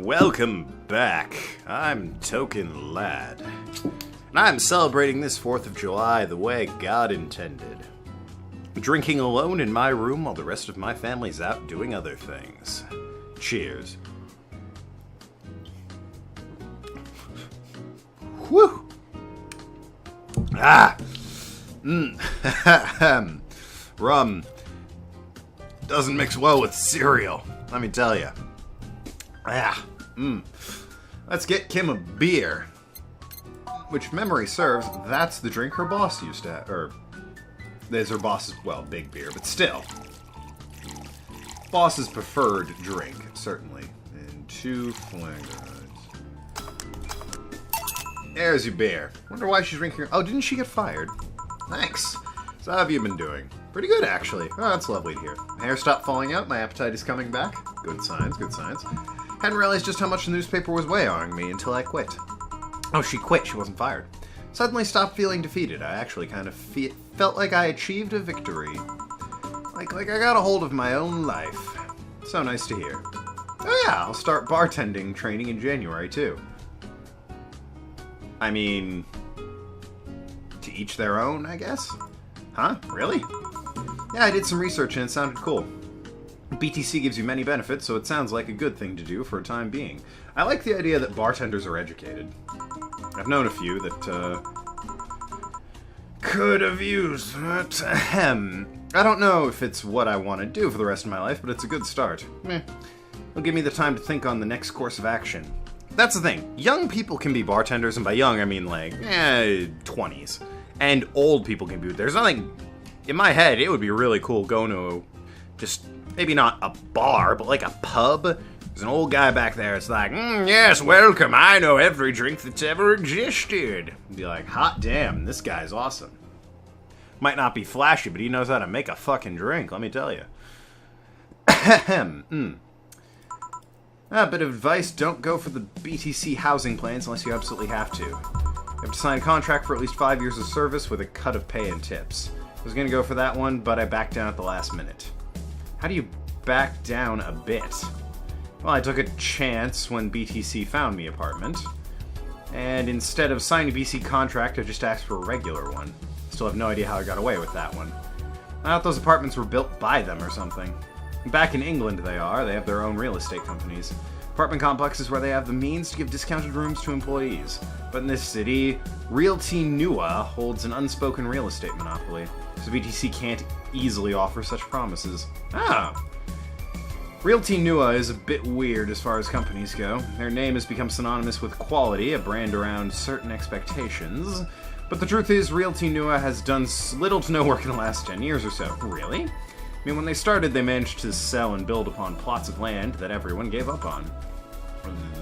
Welcome back. I'm Token Lad. And I'm celebrating this 4th of July the way God intended. Drinking alone in my room while the rest of my family's out doing other things. Cheers. Whew! Ah! Rum doesn't mix well with cereal, let me tell you. Let's get Kim a beer. Which, if memory serves, that's the drink her boss used to have. Or, there's her boss's, well, big beer, but still. Boss's preferred drink, certainly. And 2 flankers. There's your beer. Wonder why she's drinking. Oh, didn't she get fired? Thanks. So how have you been doing? Pretty good, actually. Oh, that's lovely to hear. My hair stopped falling out. My appetite is coming back. Good signs, good signs. Hadn't realized just how much the newspaper was weighing on me until I quit. Oh, she quit. She wasn't fired. Suddenly stopped feeling defeated. I actually kind of felt like I achieved a victory. Like I got a hold of my own life. So nice to hear. Oh yeah, I'll start bartending training in January, too. I mean, to each their own, I guess? Huh? Really? Yeah, I did some research and it sounded cool. BTC gives you many benefits, so it sounds like a good thing to do for a time being. I like the idea that bartenders are educated. I've known a few that, could have used that. I don't know if it's what I want to do for the rest of my life, but it's a good start. It'll give me the time to think on the next course of action. That's the thing. Young people can be bartenders, and by young, I mean, like, 20s. And old people can be. There's nothing... In my head, it would be really cool going to just... Maybe not a bar, but like a pub. There's an old guy back there. It's like, yes, welcome. I know every drink that's ever existed. Be like, hot damn, this guy's awesome. Might not be flashy, but he knows how to make a fucking drink, let me tell you. A bit of advice, don't go for the BTC housing plans unless you absolutely have to. You have to sign a contract for at least 5 years of service with a cut of pay and tips. I was going to go for that one, but I backed down at the last minute. How do you back down a bit? Well, I took a chance when BTC found me apartment. And instead of signing a BC contract, I just asked for a regular one. Still have no idea how I got away with that one. I thought those apartments were built by them or something. Back in England they are. They have their own real estate companies. Apartment complexes where they have the means to give discounted rooms to employees. But in this city, Realty Nua holds an unspoken real estate monopoly. So BTC can't easily offer such promises. Realty Nua is a bit weird as far as companies go. Their name has become synonymous with quality, a brand around certain expectations. But the truth is, Realty Nua has done little to no work in the last 10 years or so. Really? I mean, when they started, they managed to sell and build upon plots of land that everyone gave up on.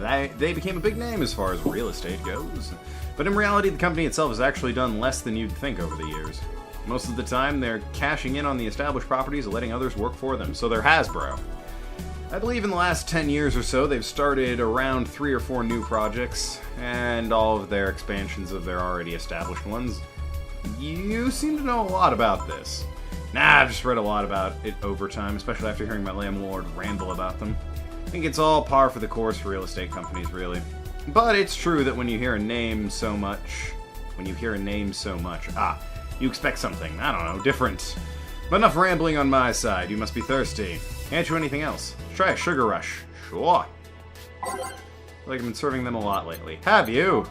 They became a big name as far as real estate goes. But in reality, the company itself has actually done less than you'd think over the years. Most of the time, they're cashing in on the established properties and letting others work for them, so they're Hasbro. I believe in the last 10 years or so, they've started around 3 or 4 new projects, and all of their expansions of their already established ones. You seem to know a lot about this. Nah, I've just read a lot about it over time, especially after hearing my landlord ramble about them. I think it's all par for the course for real estate companies, really. But it's true that when you hear a name so much... you expect something, I don't know, different. But enough rambling on my side, you must be thirsty. Can't you anything else? Try a sugar rush. Sure. I feel like I've been serving them a lot lately. Have you?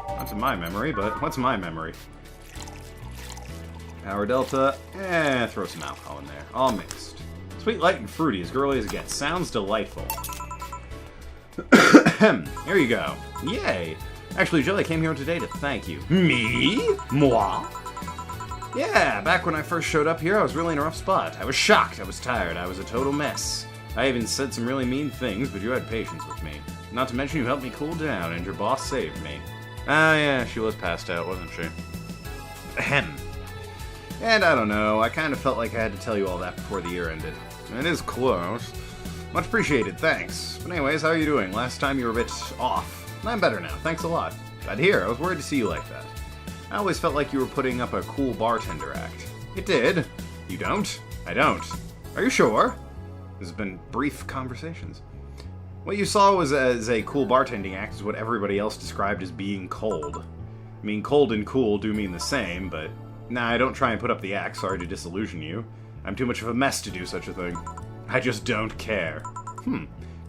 Not to my memory, but what's my memory? Power Delta, throw some alcohol in there. All mixed. Sweet, light, and fruity, as girly as it gets. Sounds delightful. Here you go. Yay! Actually, Jill, I came here today to thank you. Me? Moi? Yeah, back when I first showed up here, I was really in a rough spot. I was shocked, I was tired, I was a total mess. I even said some really mean things, but you had patience with me. Not to mention you helped me cool down, and your boss saved me. Ah, yeah, she was passed out, wasn't she? Ahem. And I don't know, I kind of felt like I had to tell you all that before the year ended. It is close. Much appreciated, thanks. But anyways, how are you doing? Last time you were a bit off. I'm better now, thanks a lot. Glad to hear, I was worried to see you like that. I always felt like you were putting up a cool bartender act. It did. You don't? I don't. Are you sure? There's been brief conversations. What you saw was as a cool bartending act is what everybody else described as being cold. I mean, cold and cool do mean the same, but nah, don't try and put up the act, sorry to disillusion you. I'm too much of a mess to do such a thing. I just don't care.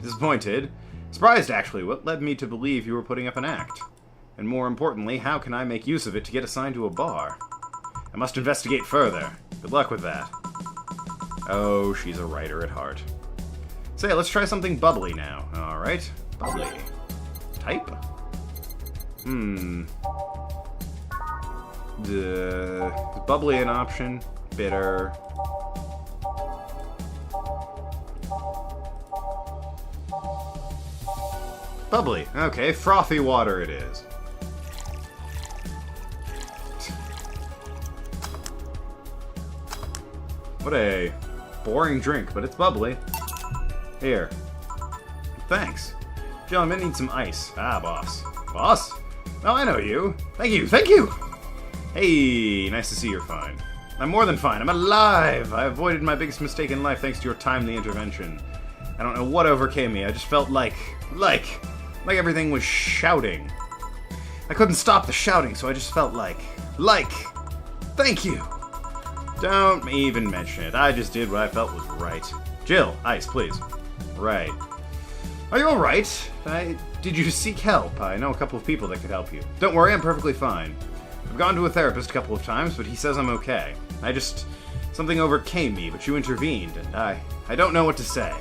Disappointed. Surprised, actually. What led me to believe you were putting up an act? And more importantly, how can I make use of it to get assigned to a bar? I must investigate further. Good luck with that. Oh, she's a writer at heart. Say, let's try something bubbly now. Alright. Bubbly. Type? Is bubbly an option? Bitter. Bubbly. Okay, frothy water it is. What a boring drink, but it's bubbly. Here. Thanks. Jill, I'm gonna need some ice. Ah, boss. Boss? Oh, I know you. Thank you, thank you! Hey, nice to see you're fine. I'm more than fine. I'm alive! I avoided my biggest mistake in life thanks to your timely intervention. I don't know what overcame me. I just felt like everything was shouting. I couldn't stop the shouting, so I just felt like, thank you! Don't even mention it. I just did what I felt was right. Jill, ice, please. Right. Are you alright? Did you seek help? I know a couple of people that could help you. Don't worry, I'm perfectly fine. I've gone to a therapist a couple of times, but he says I'm okay. Something overcame me, but you intervened, and I don't know what to say.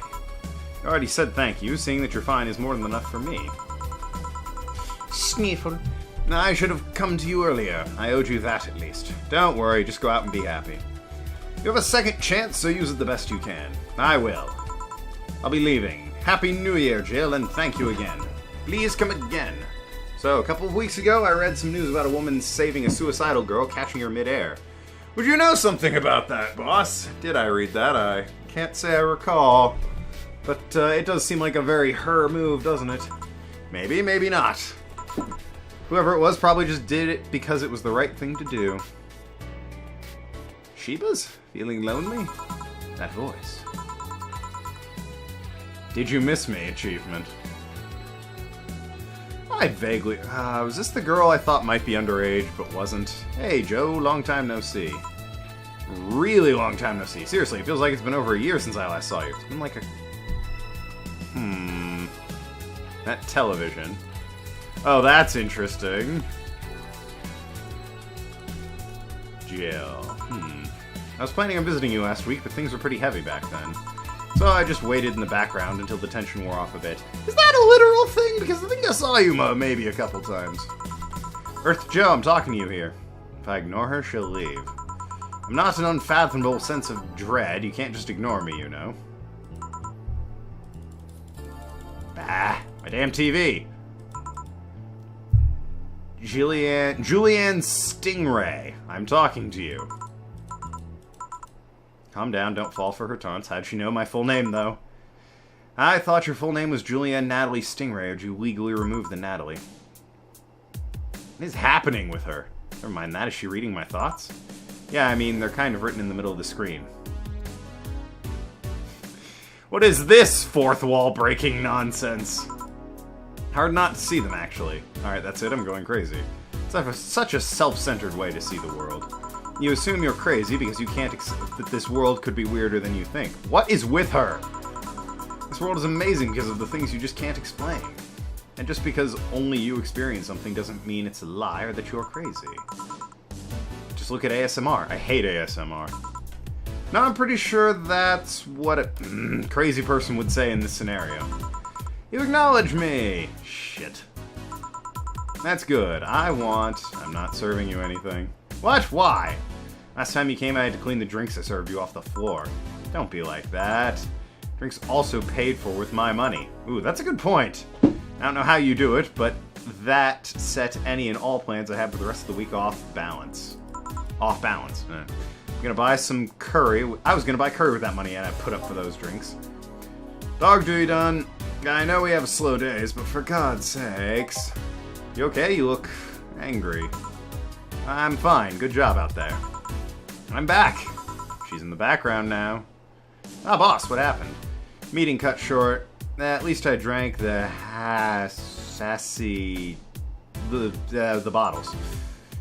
I already said thank you. Seeing that you're fine is more than enough for me. Sniffle. I should have come to you earlier. I owed you that, at least. Don't worry, just go out and be happy. You have a second chance, so use it the best you can. I will. I'll be leaving. Happy New Year, Jill, and thank you again. Please come again. So, a couple of weeks ago, I read some news about a woman saving a suicidal girl, catching her midair. Would you know something about that, boss? Did I read that? I can't say I recall. But it does seem like a very her move, doesn't it? Maybe, maybe not. Whoever it was probably just did it because it was the right thing to do. Sheba's? Feeling lonely? That voice. Did you miss me? Achievement. I vaguely... was this the girl I thought might be underage, but wasn't? Hey, Joe, long time no see. Really long time no see. Seriously, it feels like it's been over a year since I last saw you. It's been like a... That television. Oh, that's interesting. Jill. I was planning on visiting you last week, but things were pretty heavy back then. So I just waited in the background until the tension wore off a bit. Is that a literal thing? Because I think I saw you maybe a couple times. Earth Joe, I'm talking to you here. If I ignore her, she'll leave. I'm not an unfathomable sense of dread. You can't just ignore me, you know. Bah, my damn TV. Julianne Stingray, I'm talking to you. Calm down, don't fall for her taunts. How'd she know my full name, though? I thought your full name was Julianne Natalie Stingray, or did you legally remove the Natalie? What is happening with her? Never mind that, is she reading my thoughts? Yeah, I mean, they're kind of written in the middle of the screen. What is this fourth wall breaking nonsense? Hard not to see them, actually. Alright, that's it, I'm going crazy. It's such a self-centered way to see the world. You assume you're crazy because you can't accept that this world could be weirder than you think. What is with her? This world is amazing because of the things you just can't explain. And just because only you experience something doesn't mean it's a lie or that you're crazy. Just look at ASMR. I hate ASMR. Now I'm pretty sure that's what a crazy person would say in this scenario. You acknowledge me! Shit. That's good. I'm not serving you anything. What? Why? Last time you came, I had to clean the drinks I served you off the floor. Don't be like that. Drinks also paid for with my money. Ooh, that's a good point. I don't know how you do it, but that set any and all plans I have for the rest of the week off balance. Off balance. I'm gonna buy some curry. I was gonna buy curry with that money and I put up for those drinks. Dog duty done. I know we have slow days, but for God's sakes. You okay? You look angry. I'm fine. Good job out there. I'm back. She's in the background now. Ah, boss, what happened? Meeting cut short. At least I drank the the bottles.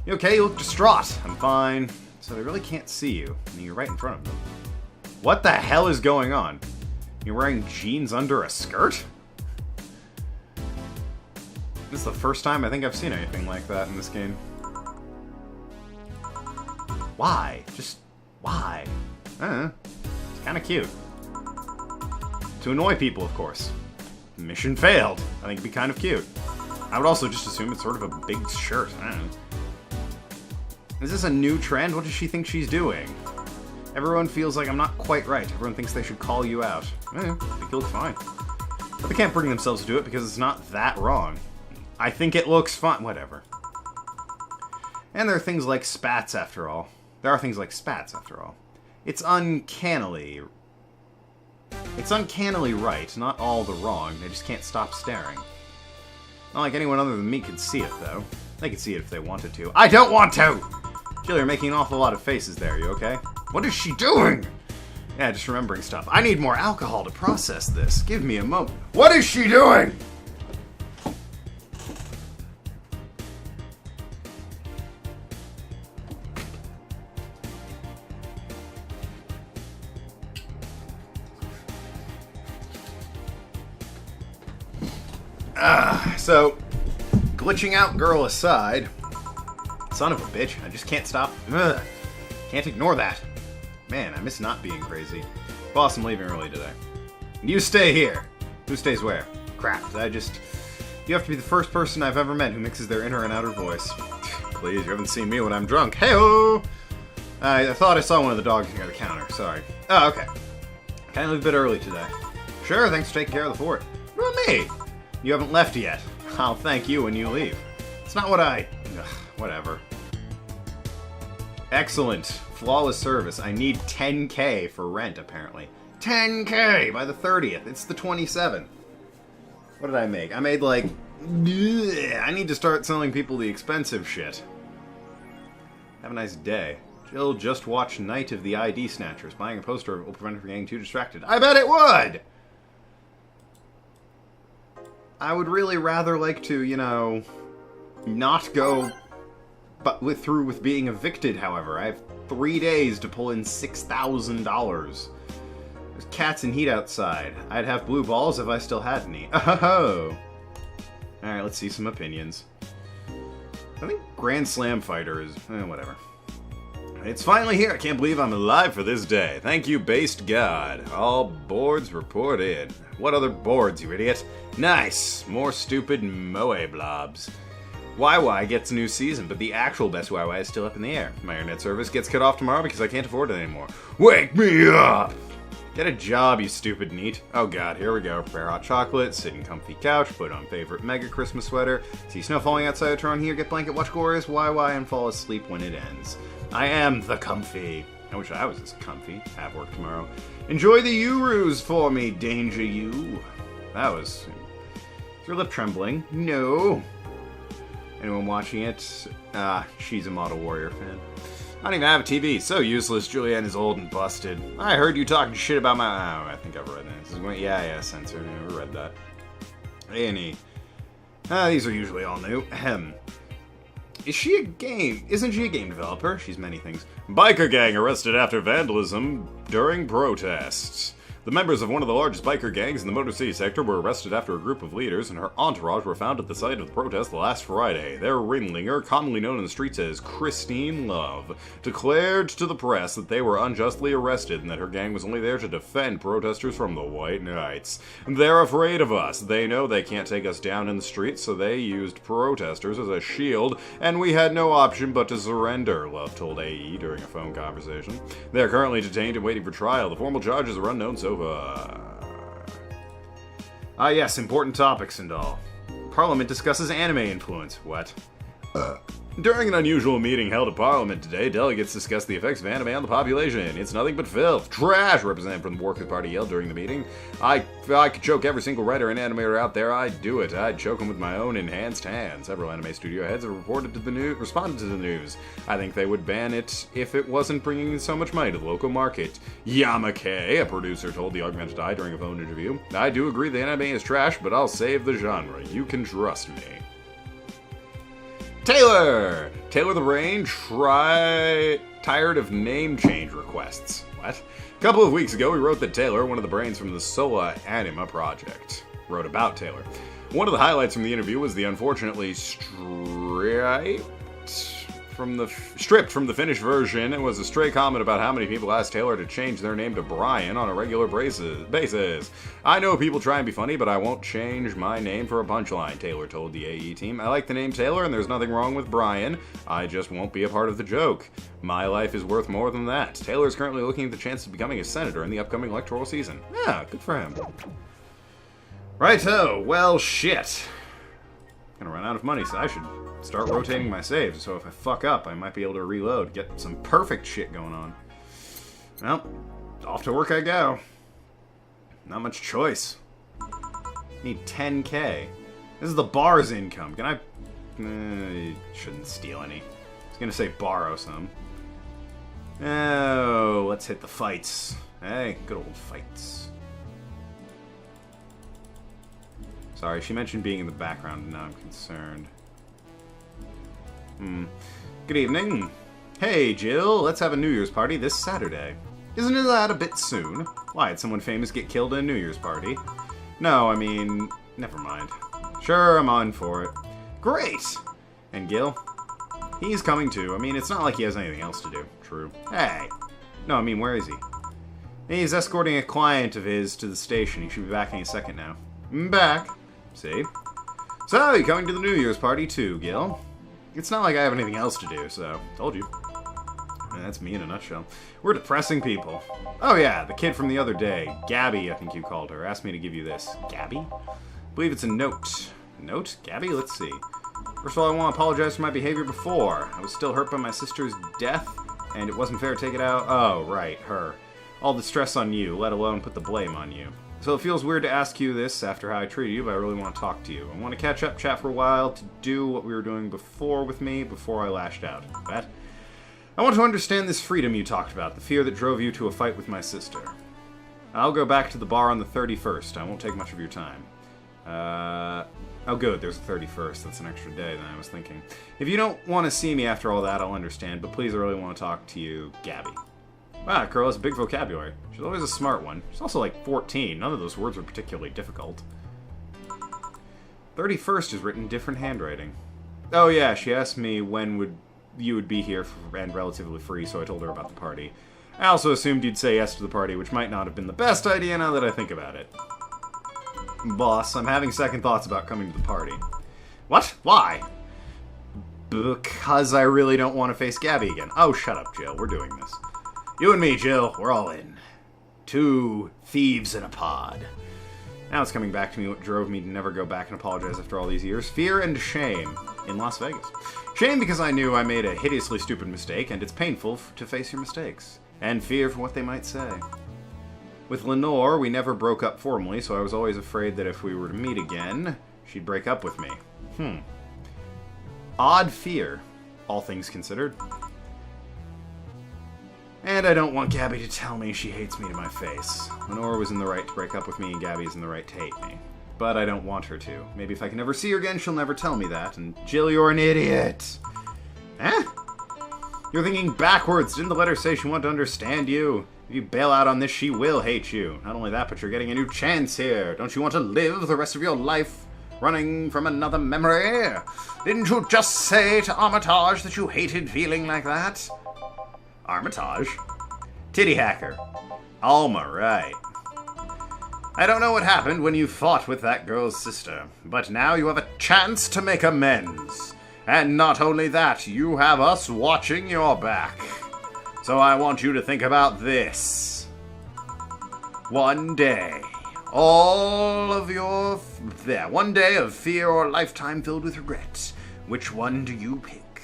You okay? You look distraught. I'm fine. So they really can't see you, and you're right in front of them. What the hell is going on? You're wearing jeans under a skirt? This is the first time I think I've seen anything like that in this game. Why? Just why? I don't know. It's kind of cute. To annoy people, of course. Mission failed. I think it'd be kind of cute. I would also just assume it's sort of a big shirt. I don't know. Is this a new trend? What does she think she's doing? Everyone feels like I'm not quite right. Everyone thinks they should call you out. I think you look fine. But they can't bring themselves to do it because it's not that wrong. I think it looks fine. Whatever. And there are things like spats, after all. There are things like spats, after all. It's uncannily right, not all the wrong. They just can't stop staring. Not like anyone other than me could see it, though. They could see it if they wanted to. I don't want to! Jill, you're making an awful lot of faces there. You okay? What is she doing? Yeah, just remembering stuff. I need more alcohol to process this. Give me a moment. What is she doing? So, glitching out girl aside, son of a bitch, I just can't stop. Ugh, can't ignore that. Man, I miss not being crazy. Boss, I'm leaving early today. You stay here. Who stays where? Crap, you have to be the first person I've ever met who mixes their inner and outer voice. Please, you haven't seen me when I'm drunk. Hey-oh! I thought I saw one of the dogs near the counter. Sorry. Oh, okay. Can I leave a bit early today? Sure, thanks for taking care of the fort. What about me? You haven't left yet. I'll thank you when you leave. It's not what Ugh, whatever. Excellent. Flawless service. I need 10K for rent, apparently. 10K by the 30th. It's the 27th. What did I make? I made like... I need to start selling people the expensive shit. Have a nice day. Jill just watched Night of the ID Snatchers. Buying a poster will prevent her from getting too distracted. I bet it would! I would really rather like to, you know, not go through with being evicted, however. I have 3 days to pull in $6,000. There's cats in heat outside. I'd have blue balls if I still had any. Oh! Alright, let's see some opinions. I think Grand Slam Fighter is... whatever. It's finally here. I can't believe I'm alive for this day. Thank you, based God. All boards report in. What other boards, you idiot? Nice! More stupid Moe blobs. YY gets a new season, but the actual best YY is still up in the air. My internet service gets cut off tomorrow because I can't afford it anymore. Wake me up! Get a job, you stupid neat. Oh god, here we go. Prepare hot chocolate, sit in comfy couch, put on favorite mega Christmas sweater, see snow falling outside, turn on here, get blanket, watch glorious YY, and fall asleep when it ends. I am the comfy. I wish I was as comfy. Have work tomorrow. Enjoy the Urus for me, Danger You. That was... Is your lip trembling? No. Anyone watching it? She's a Model Warrior fan. I don't even have a TV. So useless. Julianne is old and busted. I heard you talking shit about my... Oh, I think I've read that. Yeah, censor. Never read that. A&E. These are usually all new. Ahem. Isn't she a game developer? She's many things. Biker gang arrested after vandalism during protests. The members of one of the largest biker gangs in the Motor City sector were arrested after a group of leaders and her entourage were found at the site of the protest last Friday. Their ringleader, commonly known in the streets as Christine Love, declared to the press that they were unjustly arrested and that her gang was only there to defend protesters from the White Knights. They're afraid of us. They know they can't take us down in the streets, so they used protesters as a shield, and we had no option but to surrender, Love told AE during a phone conversation. They're currently detained and waiting for trial. The formal charges are unknown so far. Yes, important topics and all. Parliament discusses anime influence. What? During an unusual meeting held at Parliament today, delegates discussed the effects of anime on the population. It's nothing but filth. Trash, representative from the Workers' Party yelled during the meeting. If I could choke every single writer and animator out there, I'd do it. I'd choke them with my own enhanced hands. Several anime studio heads have responded to the news. I think they would ban it if it wasn't bringing in so much money to the local market. Yamake, a producer, told the Augmented Eye during a phone interview. I do agree the anime is trash, but I'll save the genre. You can trust me. Taylor the Brain, tired of name change requests. What? A couple of weeks ago, we wrote that Taylor, one of the brains from the Sola Anima project, wrote about Taylor. One of the highlights from the interview was the unfortunately stripped from the finished version, and was a stray comment about how many people asked Taylor to change their name to Brian on a regular basis. I know people try and be funny, but I won't change my name for a punchline, Taylor told the AE team. I like the name Taylor, and there's nothing wrong with Brian. I just won't be a part of the joke. My life is worth more than that. Taylor is currently looking at the chance of becoming a senator in the upcoming electoral season. Yeah, good for him. Righto, well, shit. Gonna run out of money, so I should start rotating my saves, so if I fuck up, I might be able to reload, get some perfect shit going on. Well, off to work I go. Not much choice. Need 10k. This is the bar's income. Can I... shouldn't steal any. I was gonna say borrow some. Oh, let's hit the fights. Hey, good old fights. Sorry, she mentioned being in the background, and now I'm concerned. Good evening. Hey, Jill, let's have a New Year's party this Saturday. Isn't that a bit soon? Why, did someone famous get killed at a New Year's party? No, I mean, never mind. Sure, I'm on for it. Great! And Gil? He's coming too. I mean, it's not like he has anything else to do. True. Hey! No, I mean, where is he? He's escorting a client of his to the station. He should be back any second now. I'm back. See? So, you're coming to the New Year's party too, Gil? It's not like I have anything else to do, so... Told you. And that's me in a nutshell. We're depressing people. Oh yeah, the kid from the other day. Gabby, I think you called her. Asked me to give you this. Gabby? I believe it's a note. Note? Gabby? Let's see. First of all, I want to apologize for my behavior before. I was still hurt by my sister's death, and it wasn't fair to take it out... Oh, right, her. All the stress on you, let alone put the blame on you. So it feels weird to ask you this after how I treated you, but I really want to talk to you. I want to catch up, chat for a while, to do what we were doing before with me, before I lashed out. That? I want to understand this freedom you talked about, the fear that drove you to a fight with my sister. I'll go back to the bar on the 31st. I won't take much of your time. Oh good, there's the 31st. That's an extra day than I was thinking. If you don't want to see me after all that, I'll understand, but please, I really want to talk to you, Gabby. Wow, that girl has a big vocabulary. She's always a smart one. She's also like 14. None of those words are particularly difficult. 31st is written in different handwriting. Oh yeah, she asked me when you would be here and relatively free, so I told her about the party. I also assumed you'd say yes to the party, which might not have been the best idea now that I think about it. Boss, I'm having second thoughts about coming to the party. What? Why? Because I really don't want to face Gabby again. Oh, shut up, Jill. We're doing this. You and me, Jill, we're all in. 2 thieves in a pod. Now it's coming back to me what drove me to never go back and apologize after all these years. Fear and shame in Las Vegas. Shame because I knew I made a hideously stupid mistake, and it's painful to face your mistakes. And fear for what they might say. With Lenore, we never broke up formally, so I was always afraid that if we were to meet again, she'd break up with me. Odd fear, all things considered. And I don't want Gabby to tell me she hates me to my face. Lenore was in the right to break up with me, and Gabby's in the right to hate me. But I don't want her to. Maybe if I can never see her again, she'll never tell me that. And Jill, you're an idiot! Eh? You're thinking backwards. Didn't the letter say she wanted to understand you? If you bail out on this, she will hate you. Not only that, but you're getting a new chance here. Don't you want to live the rest of your life running from another memory? Didn't you just say to Armitage that you hated feeling like that? Armitage? Titty hacker. Alma, right. I don't know what happened when you fought with that girl's sister, but now you have a chance to make amends. And not only that, you have us watching your back. So I want you to think about this. One day, one day of fear or a lifetime filled with regret. Which one do you pick?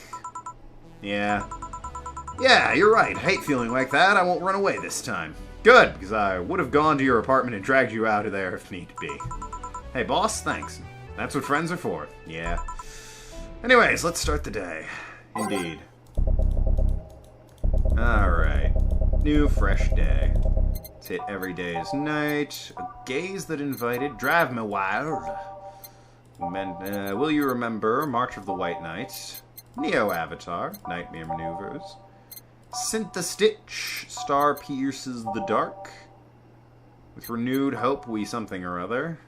Yeah. Yeah, you're right. I hate feeling like that. I won't run away this time. Good, because I would have gone to your apartment and dragged you out of there if need be. Hey, boss, thanks. That's what friends are for. Yeah. Anyways, let's start the day. Indeed. Alright. New, fresh day. Let's hit every day is night. A gaze that invited. Drive me wild. Will you remember? March of the White Knight. Neo Avatar. Nightmare Maneuvers. Synth-the-Stitch. Star pierces the dark. With renewed hope, we something or other.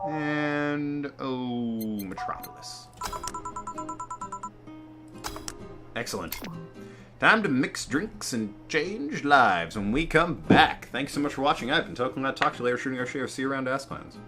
And... oh, Metropolis. Excellent. Time to mix drinks and change lives when we come back. Thanks so much for watching. I've been Token. I'll talk to you later, shooting our share. See you around Ask Clowns.